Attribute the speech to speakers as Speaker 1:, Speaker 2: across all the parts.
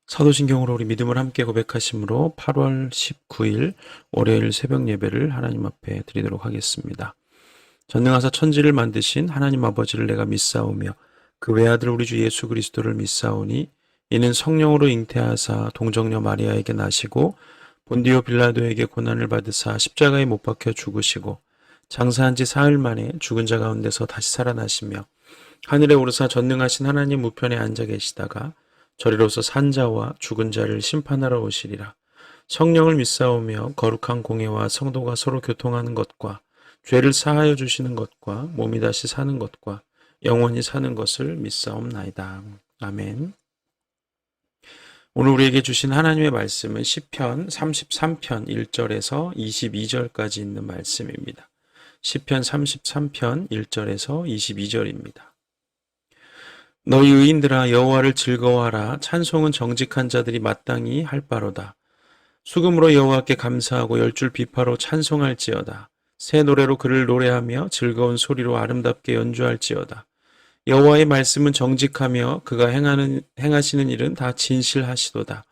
Speaker 1: 사도신경으로 우리 믿음을 함께 고백하심으로 8월 19일 월요일 새벽 예배를 하나님 앞에 드리도록 하겠습니다. 전능하사 천지를 만드신 하나님 아버지를 내가 믿사오며 그 외아들 우리 주 예수 그리스도를 믿사오니 이는 성령으로 잉태하사 동정녀 마리아에게 나시고 본디오 빌라도에게 고난을 받으사 십자가에 못 박혀 죽으시고 장사한 지 사흘 만에 죽은 자 가운데서 다시 살아나시며 하늘에 오르사 전능하신 하나님 우편에 앉아 계시다가 저리로서 산 자와 죽은 자를 심판하러 오시리라. 성령을 믿사오며 거룩한 공회와 성도가 서로 교통하는 것과 죄를 사하여 주시는 것과 몸이 다시 사는 것과 영원히 사는 것을 믿사옵나이다. 아멘. 오늘 우리에게 주신 하나님의 말씀은 시편 33편 1절에서 22절까지 있는 말씀입니다. 시편 33편 1절에서 22절입니다. 너희 의인들아 여호와를 즐거워하라. 찬송은 정직한 자들이 마땅히 할 바로다. 수금으로 여호와께 감사하고 열줄 비파로 찬송할지어다. 새 노래로 그를 노래하며 즐거운 소리로 아름답게 연주할지어다. 여호와의 말씀은 정직하며 그가 행하시는 일은 다 진실하시도다.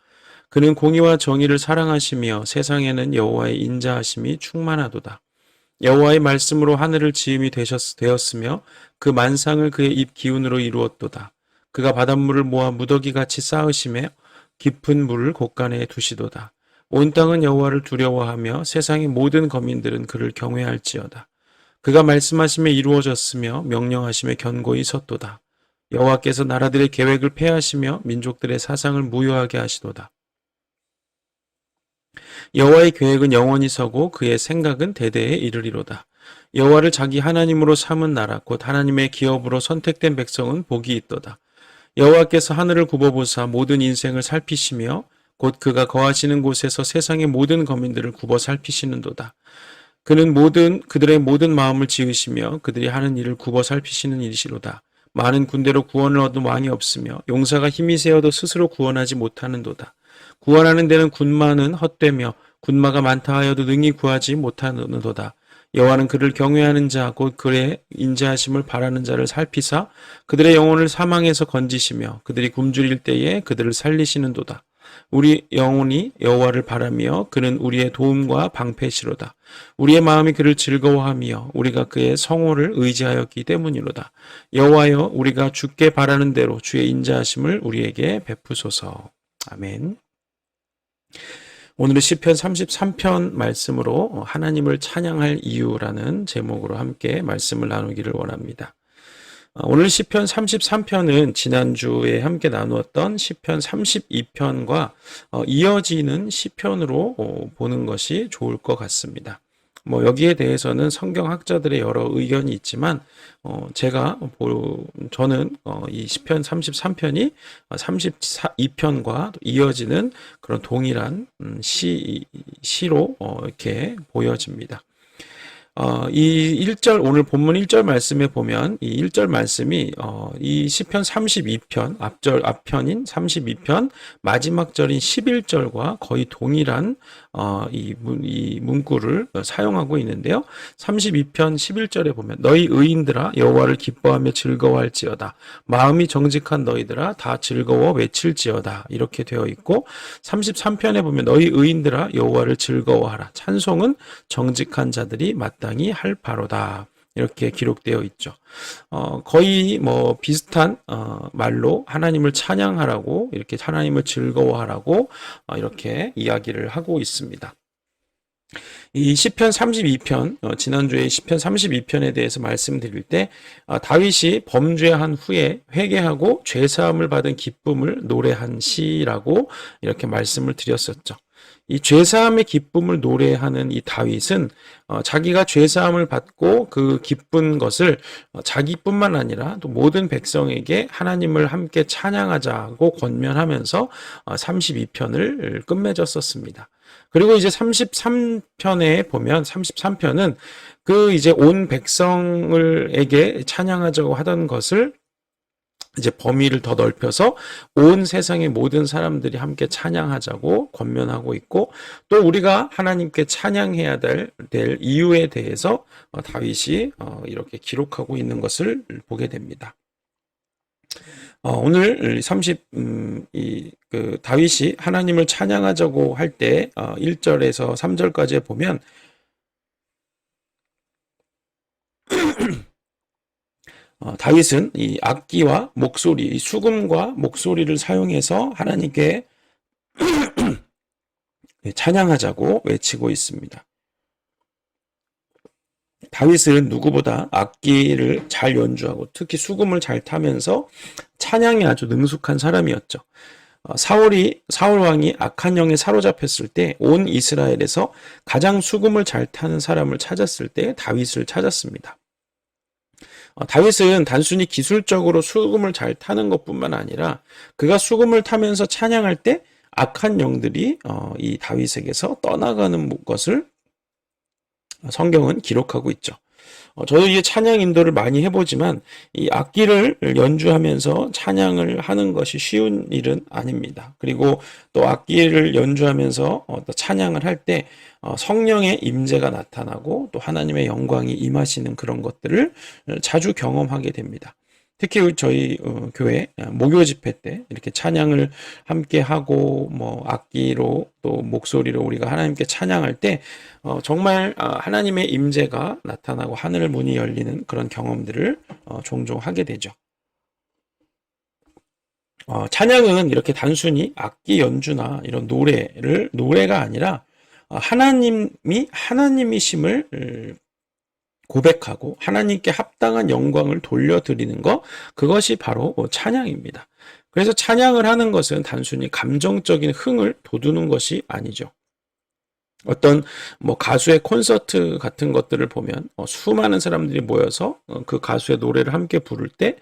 Speaker 1: 그는 공의와 정의를 사랑하시며 세상에는 여호와의 인자하심이 충만하도다. 여호와의 말씀으로 하늘을 지음이 되었으며 그 만상을 그의 입 기운으로 이루었도다. 그가 바닷물을 모아 무더기같이 쌓으시며 깊은 물을 곳간에 두시도다. 온 땅은 여호와를 두려워하며 세상의 모든 거민들은 그를 경외할지어다. 그가 말씀하심에 이루어졌으며 명령하심에 견고히 섰도다. 여호와께서 나라들의 계획을 폐하시며 민족들의 사상을 무효하게 하시도다. 여호와의 계획은 영원히 서고 그의 생각은 대대에 이르리로다. 여호와를 자기 하나님으로 삼은 나라 곧 하나님의 기업으로 선택된 백성은 복이 있도다. 여호와께서 하늘을 굽어보사 모든 인생을 살피시며 곧 그가 거하시는 곳에서 세상의 모든 거민들을 굽어 살피시는도다. 그는 그들의 모든 마음을 지으시며 그들이 하는 일을 굽어 살피시는 이시로다. 많은 군대로 구원을 얻은 왕이 없으며 용사가 힘이 세어도 스스로 구원하지 못하는도다. 구원하는 데는 군마는 헛되며 군마가 많다 하여도 능히 구하지 못하는도다. 여호와는 그를 경외하는 자 곧 그의 인자하심을 바라는 자를 살피사 그들의 영혼을 사망에서 건지시며 그들이 굶주릴 때에 그들을 살리시는도다. 우리 영혼이 여호와를 바라며 그는 우리의 도움과 방패시로다. 우리의 마음이 그를 즐거워하며 우리가 그의 성호를 의지하였기 때문이로다. 여호와여 우리가 주께 바라는 대로 주의 인자하심을 우리에게 베푸소서. 아멘. 오늘은 시편 33편 말씀으로 하나님을 찬양할 이유라는 제목으로 함께 말씀을 나누기를 원합니다. 오늘 시편 33편은 지난주에 함께 나누었던 시편 32편과 이어지는 시편으로 보는 것이 좋을 것 같습니다. 여기에 대해서는 성경학자들의 여러 의견이 있지만 저는 이 시편 33편이 32편과 이어지는 그런 동일한 시로 이렇게 보여집니다. 이 1절, 오늘 본문 1절 말씀에 보면 이 1절 말씀이 이 시편 32편, 앞편인 32편 마지막 절인 11절과 거의 동일한 이 문구를 사용하고 있는데요. 32편 11절에 보면 너희 의인들아 여호와를 기뻐하며 즐거워할지어다. 마음이 정직한 너희들아 다 즐거워 외칠지어다. 이렇게 되어 있고 33편에 보면 너희 의인들아 여호와를 즐거워하라. 찬송은 정직한 자들이 마땅히 할 바로다. 이렇게 기록되어 있죠. 거의 비슷한 말로 하나님을 찬양하라고 이렇게 하나님을 즐거워하라고 이렇게 이야기를 하고 있습니다. 이 시편 32편, 지난주에 시편 32편에 대해서 말씀드릴 때 다윗이 범죄한 후에 회개하고 죄사함을 받은 기쁨을 노래한 시라고 이렇게 말씀을 드렸었죠. 이 죄사함의 기쁨을 노래하는 이 다윗은 자기가 죄사함을 받고 그 기쁜 것을 자기뿐만 아니라 또 모든 백성에게 하나님을 함께 찬양하자고 권면하면서 32편을 끝맺었었습니다. 그리고 이제 33편에 보면 33편은 그 이제 온 백성을에게 찬양하자고 하던 것을 이제 범위를 더 넓혀서 온 세상의 모든 사람들이 함께 찬양하자고 권면하고 있고 또 우리가 하나님께 찬양해야 될 이유에 대해서 다윗이 이렇게 기록하고 있는 것을 보게 됩니다. 오늘 다윗이 하나님을 찬양하자고 할 때 1절에서 3절까지에 보면 다윗은 이 악기와 목소리, 이 수금과 목소리를 사용해서 하나님께 찬양하자고 외치고 있습니다. 다윗은 누구보다 악기를 잘 연주하고 특히 수금을 잘 타면서 찬양에 아주 능숙한 사람이었죠. 사울 왕이 악한 영에 사로잡혔을 때 온 이스라엘에서 가장 수금을 잘 타는 사람을 찾았을 때 다윗을 찾았습니다. 다윗은 단순히 기술적으로 수금을 잘 타는 것뿐만 아니라 그가 수금을 타면서 찬양할 때 악한 영들이 이 다윗에게서 떠나가는 것을 성경은 기록하고 있죠. 저도 이 찬양 인도를 많이 해보지만 이 악기를 연주하면서 찬양을 하는 것이 쉬운 일은 아닙니다. 그리고 또 악기를 연주하면서 찬양을 할 때 성령의 임재가 나타나고 또 하나님의 영광이 임하시는 그런 것들을 자주 경험하게 됩니다. 특히 저희 교회 목요 집회 때 이렇게 찬양을 함께 하고 악기로 또 목소리로 우리가 하나님께 찬양할 때 정말 하나님의 임재가 나타나고 하늘 문이 열리는 그런 경험들을 종종 하게 되죠. 찬양은 이렇게 단순히 악기 연주나 이런 노래가 아니라 하나님이 하나님이심을 고백하고 하나님께 합당한 영광을 돌려드리는 것, 그것이 바로 찬양입니다. 그래서 찬양을 하는 것은 단순히 감정적인 흥을 돋우는 것이 아니죠. 어떤 가수의 콘서트 같은 것들을 보면 수많은 사람들이 모여서 그 가수의 노래를 함께 부를 때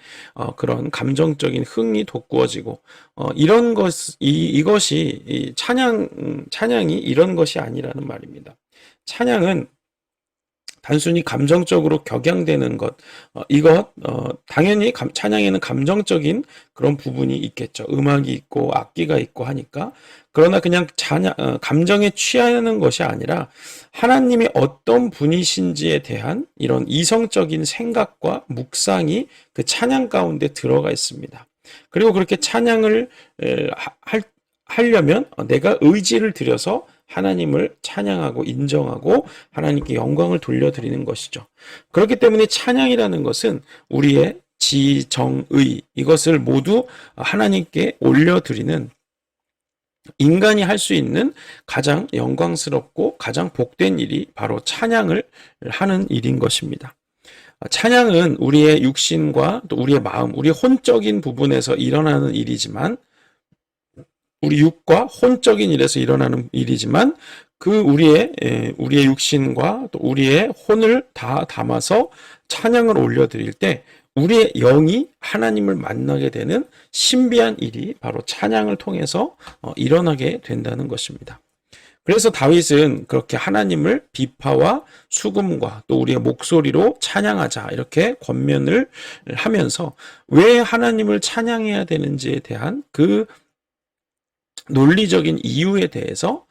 Speaker 1: 그런 감정적인 흥이 돋구어지고 이것이 이 찬양이 이런 것이 아니라는 말입니다. 찬양은 단순히 감정적으로 격양되는 것, 당연히 찬양에는 감정적인 그런 부분이 있겠죠. 음악이 있고 악기가 있고 하니까. 그러나 그냥 감정에 취하는 것이 아니라 하나님이 어떤 분이신지에 대한 이런 이성적인 생각과 묵상이 그 찬양 가운데 들어가 있습니다. 그리고 그렇게 찬양을 하려면 내가 의지를 들여서 하나님을 찬양하고 인정하고 하나님께 영광을 돌려드리는 것이죠. 그렇기 때문에 찬양이라는 것은 우리의 지정의 이것을 모두 하나님께 올려드리는 인간이 할 수 있는 가장 영광스럽고 가장 복된 일이 바로 찬양을 하는 일인 것입니다. 찬양은 우리의 육신과 또 우리의 마음, 우리의 혼적인 부분에서 일어나는 일이지만 우리 육과 혼적인 일에서 일어나는 일이지만 우리의 육신과 또 우리의 혼을 다 담아서 찬양을 올려드릴 때 우리의 영이 하나님을 만나게 되는 신비한 일이 바로 찬양을 통해서 일어나게 된다는 것입니다. 그래서 다윗은 그렇게 하나님을 비파와 수금과 또 우리의 목소리로 찬양하자 이렇게 권면을 하면서 왜 하나님을 찬양해야 되는지에 대한 그 논리적인 이유에 대해서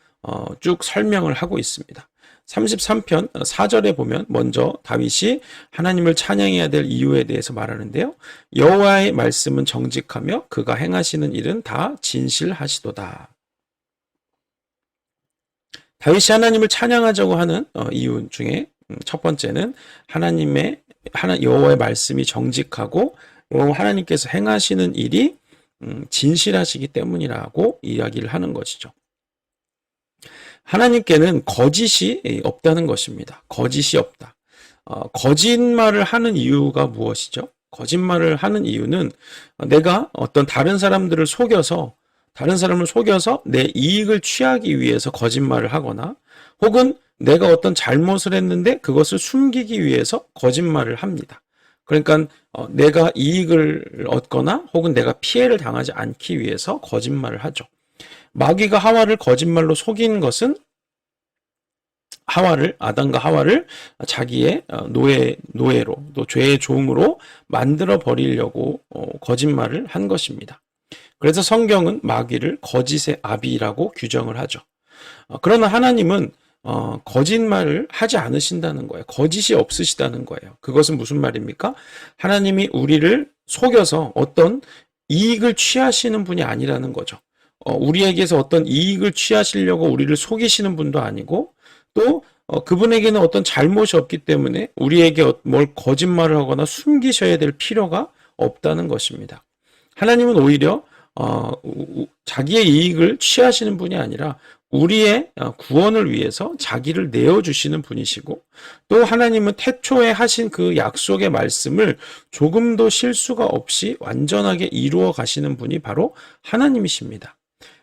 Speaker 1: 쭉 설명을 하고 있습니다. 33편 4절에 보면 먼저 다윗이 하나님을 찬양해야 될 이유에 대해서 말하는데요. 여호와의 말씀은 정직하며 그가 행하시는 일은 다 진실하시도다. 다윗이 하나님을 찬양하자고 하는 이유 중에 첫 번째는 여호와의 말씀이 정직하고 하나님께서 행하시는 일이 진실하시기 때문이라고 이야기를 하는 것이죠. 하나님께는 거짓이 없다는 것입니다. 거짓이 없다. 거짓말을 하는 이유가 무엇이죠? 거짓말을 하는 이유는 내가 어떤 다른 사람을 속여서 내 이익을 취하기 위해서 거짓말을 하거나 혹은 내가 어떤 잘못을 했는데 그것을 숨기기 위해서 거짓말을 합니다. 그러니까 내가 이익을 얻거나 혹은 내가 피해를 당하지 않기 위해서 거짓말을 하죠. 마귀가 하와를 거짓말로 속인 것은 아담과 하와를 자기의 노예로 또 죄의 종으로 만들어 버리려고 거짓말을 한 것입니다. 그래서 성경은 마귀를 거짓의 아비라고 규정을 하죠. 그러나 하나님은 거짓말을 하지 않으신다는 거예요. 거짓이 없으시다는 거예요. 그것은 무슨 말입니까? 하나님이 우리를 속여서 어떤 이익을 취하시는 분이 아니라는 거죠. 우리에게서 어떤 이익을 취하시려고 우리를 속이시는 분도 아니고 또 그분에게는 어떤 잘못이 없기 때문에 우리에게 뭘 거짓말을 하거나 숨기셔야 될 필요가 없다는 것입니다. 하나님은 오히려 자기의 이익을 취하시는 분이 아니라 우리의 구원을 위해서 자기를 내어주시는 분이시고 또 하나님은 태초에 하신 그 약속의 말씀을 조금도 실수가 없이 완전하게 이루어 가시는 분이 바로 하나님이십니다.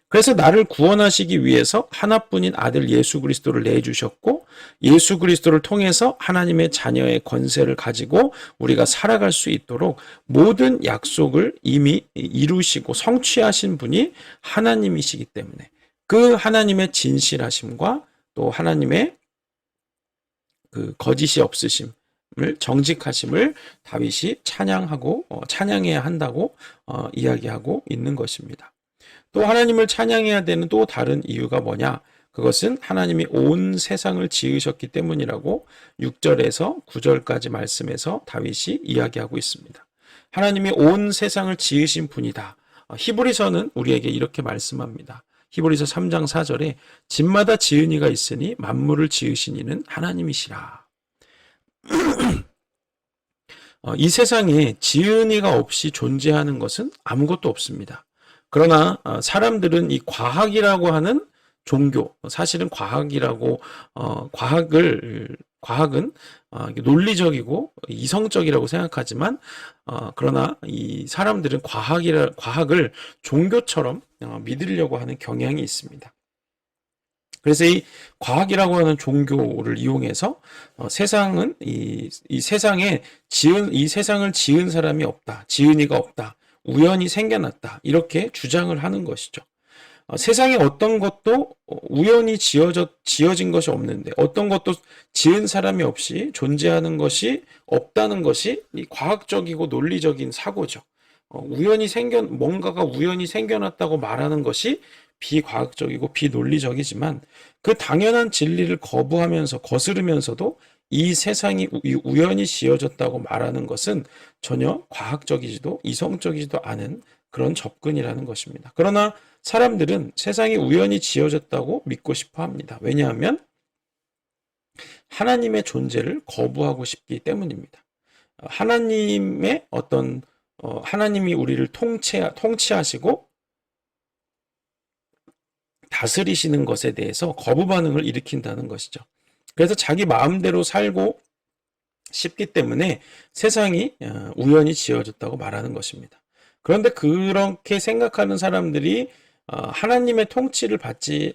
Speaker 1: 그래서 나를 구원하시기 위해서 하나뿐인 아들 예수 그리스도를 내주셨고 예수 그리스도를 통해서 하나님의 자녀의 권세를 가지고 우리가 살아갈 수 있도록 모든 약속을 이미 이루시고 성취하신 분이 하나님이시기 때문에 그 하나님의 진실하심과 또 하나님의 그 거짓이 없으심을 정직하심을 다윗이 찬양하고 찬양해야 한다고 이야기하고 있는 것입니다. 또 하나님을 찬양해야 되는 또 다른 이유가 뭐냐? 그것은 하나님이 온 세상을 지으셨기 때문이라고 6절에서 9절까지 말씀에서 다윗이 이야기하고 있습니다. 하나님이 온 세상을 지으신 분이다. 히브리서는 우리에게 이렇게 말씀합니다. 히브리서 3장 4절에 집마다 지은 이가 있으니 만물을 지으신 이는 하나님이시라. 이 세상에 지은 이가 없이 존재하는 것은 아무것도 없습니다. 그러나 사람들은 이 과학이라고 하는 종교, 사실은 과학은 논리적이고 이성적이라고 생각하지만 그러나 이 사람들은 과학을 종교처럼 믿으려고 하는 경향이 있습니다. 그래서 이 과학이라고 하는 종교를 이용해서 세상은 이 세상에 이 세상을 지은 사람이 없다, 지은 이가 없다, 우연히 생겨났다 이렇게 주장을 하는 것이죠. 세상에 어떤 것도 우연히 지어진 것이 없는데 어떤 것도 지은 사람이 없이 존재하는 것이 없다는 것이 이 과학적이고 논리적인 사고죠. 뭔가가 우연히 생겨났다고 말하는 것이 비과학적이고 비논리적이지만 그 당연한 진리를 거스르면서도 이 세상이 우연히 지어졌다고 말하는 것은 전혀 과학적이지도 이성적이지도 않은 그런 접근이라는 것입니다. 그러나 사람들은 세상이 우연히 지어졌다고 믿고 싶어 합니다. 왜냐하면 하나님의 존재를 거부하고 싶기 때문입니다. 하나님이 우리를 통치하시고 다스리시는 것에 대해서 거부 반응을 일으킨다는 것이죠. 그래서 자기 마음대로 살고 싶기 때문에 세상이 우연히 지어졌다고 말하는 것입니다. 그런데 그렇게 생각하는 사람들이 하나님의 통치를 받지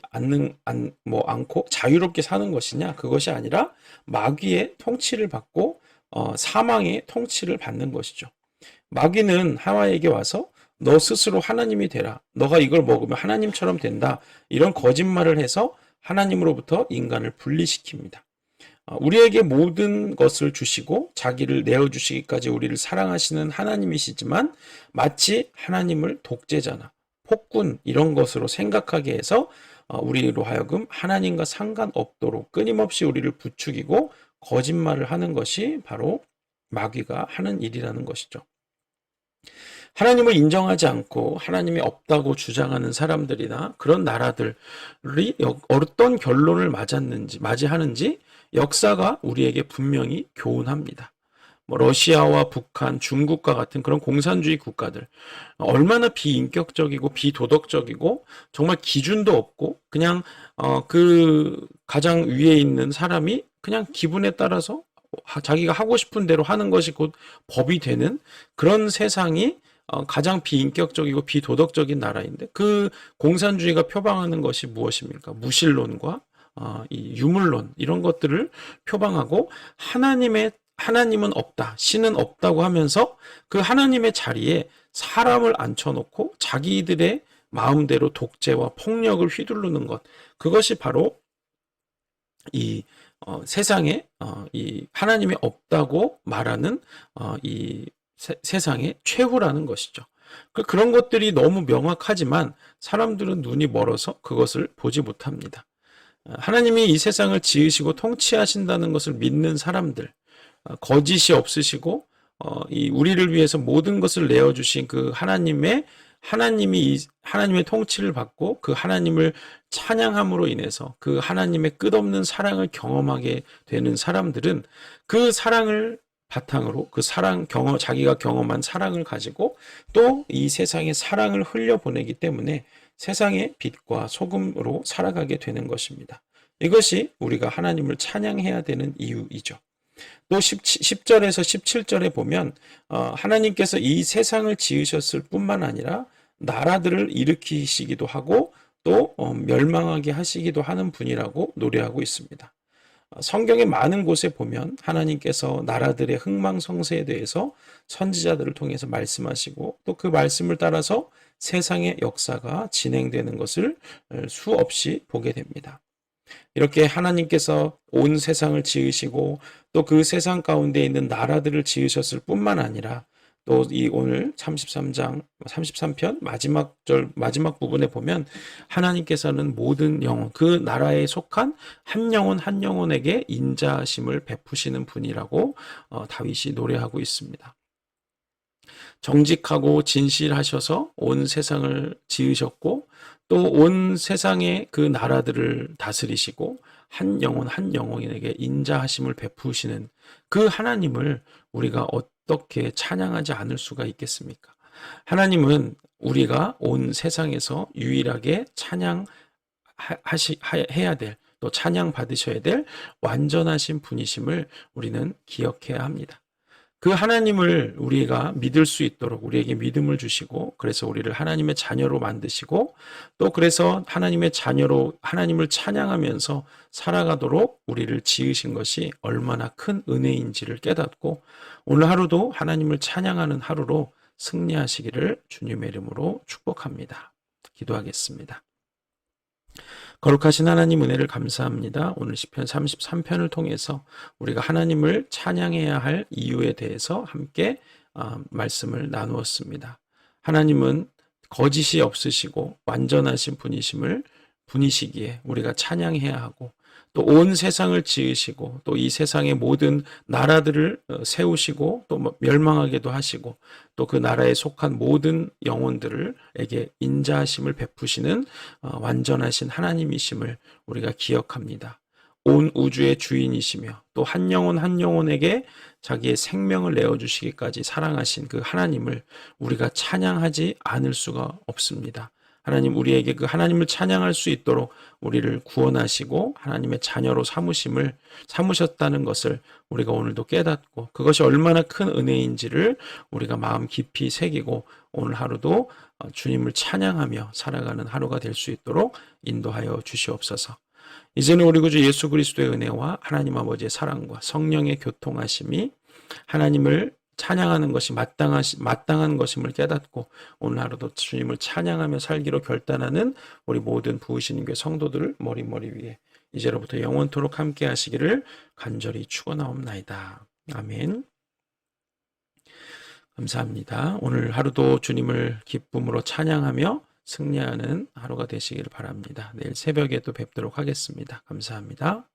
Speaker 1: 않고 자유롭게 사는 것이냐? 그것이 아니라 마귀의 통치를 받고 사망의 통치를 받는 것이죠. 마귀는 하와에게 와서 너 스스로 하나님이 되라. 너가 이걸 먹으면 하나님처럼 된다. 이런 거짓말을 해서 하나님으로부터 인간을 분리시킵니다. 우리에게 모든 것을 주시고 자기를 내어주시기까지 우리를 사랑하시는 하나님이시지만 마치 하나님을 독재자나 폭군 이런 것으로 생각하게 해서 우리로 하여금 하나님과 상관없도록 끊임없이 우리를 부추기고 거짓말을 하는 것이 바로 마귀가 하는 일이라는 것이죠. 하나님을 인정하지 않고 하나님이 없다고 주장하는 사람들이나 그런 나라들이 어떤 결론을 맞이하는지 역사가 우리에게 분명히 교훈합니다. 러시아와 북한, 중국과 같은 그런 공산주의 국가들 얼마나 비인격적이고 비도덕적이고 정말 기준도 없고 그냥 그 가장 위에 있는 사람이 그냥 기분에 따라서 자기가 하고 싶은 대로 하는 것이 곧 법이 되는 그런 세상이 가장 비인격적이고 비도덕적인 나라인데 그 공산주의가 표방하는 것이 무엇입니까? 무신론과 이 유물론 이런 것들을 표방하고 하나님은 없다, 신은 없다고 하면서 그 하나님의 자리에 사람을 앉혀놓고 자기들의 마음대로 독재와 폭력을 휘두르는 것 그것이 바로 이 세상에 이 하나님이 없다고 말하는 이 세상의 최후라는 것이죠. 그런 것들이 너무 명확하지만 사람들은 눈이 멀어서 그것을 보지 못합니다. 하나님이 이 세상을 지으시고 통치하신다는 것을 믿는 사람들, 거짓이 없으시고 이 우리를 위해서 모든 것을 내어 주신 그 하나님의 통치를 받고 그 하나님을 찬양함으로 인해서 그 하나님의 끝없는 사랑을 경험하게 되는 사람들은 그 사랑을 바탕으로 자기가 경험한 사랑을 가지고 또 이 세상에 사랑을 흘려보내기 때문에 세상의 빛과 소금으로 살아가게 되는 것입니다. 이것이 우리가 하나님을 찬양해야 되는 이유이죠. 또 10절에서 17절에 보면 하나님께서 이 세상을 지으셨을 뿐만 아니라 나라들을 일으키시기도 하고 또 멸망하게 하시기도 하는 분이라고 노래하고 있습니다. 성경의 많은 곳에 보면 하나님께서 나라들의 흥망성쇠에 대해서 선지자들을 통해서 말씀하시고 또 그 말씀을 따라서 세상의 역사가 진행되는 것을 수없이 보게 됩니다. 이렇게 하나님께서 온 세상을 지으시고 또 그 세상 가운데 있는 나라들을 지으셨을 뿐만 아니라 또 이 오늘 33편 마지막 부분에 보면 하나님께서는 모든 영혼, 그 나라에 속한 한 영혼 한 영혼에게 인자하심을 베푸시는 분이라고 다윗이 노래하고 있습니다. 정직하고 진실하셔서 온 세상을 지으셨고 또 온 세상의 그 나라들을 다스리시고 한 영혼 한 영혼에게 인자하심을 베푸시는 그 하나님을 우리가 어떻게 찬양하지 않을 수가 있겠습니까? 하나님은 우리가 온 세상에서 유일하게 해야 될, 또 찬양 받으셔야 될 완전하신 분이심을 우리는 기억해야 합니다. 그 하나님을 우리가 믿을 수 있도록 우리에게 믿음을 주시고 그래서 우리를 하나님의 자녀로 만드시고 또 그래서 하나님의 자녀로 하나님을 찬양하면서 살아가도록 우리를 지으신 것이 얼마나 큰 은혜인지를 깨닫고 오늘 하루도 하나님을 찬양하는 하루로 승리하시기를 주님의 이름으로 축복합니다. 기도하겠습니다. 거룩하신 하나님 은혜를 감사합니다. 오늘 시편 33편을 통해서 우리가 하나님을 찬양해야 할 이유에 대해서 함께 말씀을 나누었습니다. 하나님은 거짓이 없으시고 완전하신 분이시기에 우리가 찬양해야 하고 또 온 세상을 지으시고 또 이 세상의 모든 나라들을 세우시고 또 멸망하게도 하시고 또 그 나라에 속한 모든 영혼들에게 인자하심을 베푸시는 완전하신 하나님이심을 우리가 기억합니다. 온 우주의 주인이시며 또 한 영혼 한 영혼에게 자기의 생명을 내어주시기까지 사랑하신 그 하나님을 우리가 찬양하지 않을 수가 없습니다. 하나님, 우리에게 그 하나님을 찬양할 수 있도록 우리를 구원하시고 하나님의 자녀로 삼으셨다는 것을 우리가 오늘도 깨닫고 그것이 얼마나 큰 은혜인지를 우리가 마음 깊이 새기고 오늘 하루도 주님을 찬양하며 살아가는 하루가 될 수 있도록 인도하여 주시옵소서. 이제는 우리 구주 예수 그리스도의 은혜와 하나님 아버지의 사랑과 성령의 교통하심이 하나님을 찬양하는 것이 마땅한 것임을 깨닫고 오늘 하루도 주님을 찬양하며 살기로 결단하는 우리 모든 부으시는 교회 성도들을 머리 위에 이제로부터 영원토록 함께 하시기를 간절히 축원하옵나이다. 아멘. 감사합니다. 오늘 하루도 주님을 기쁨으로 찬양하며 승리하는 하루가 되시기를 바랍니다. 내일 새벽에 또 뵙도록 하겠습니다. 감사합니다.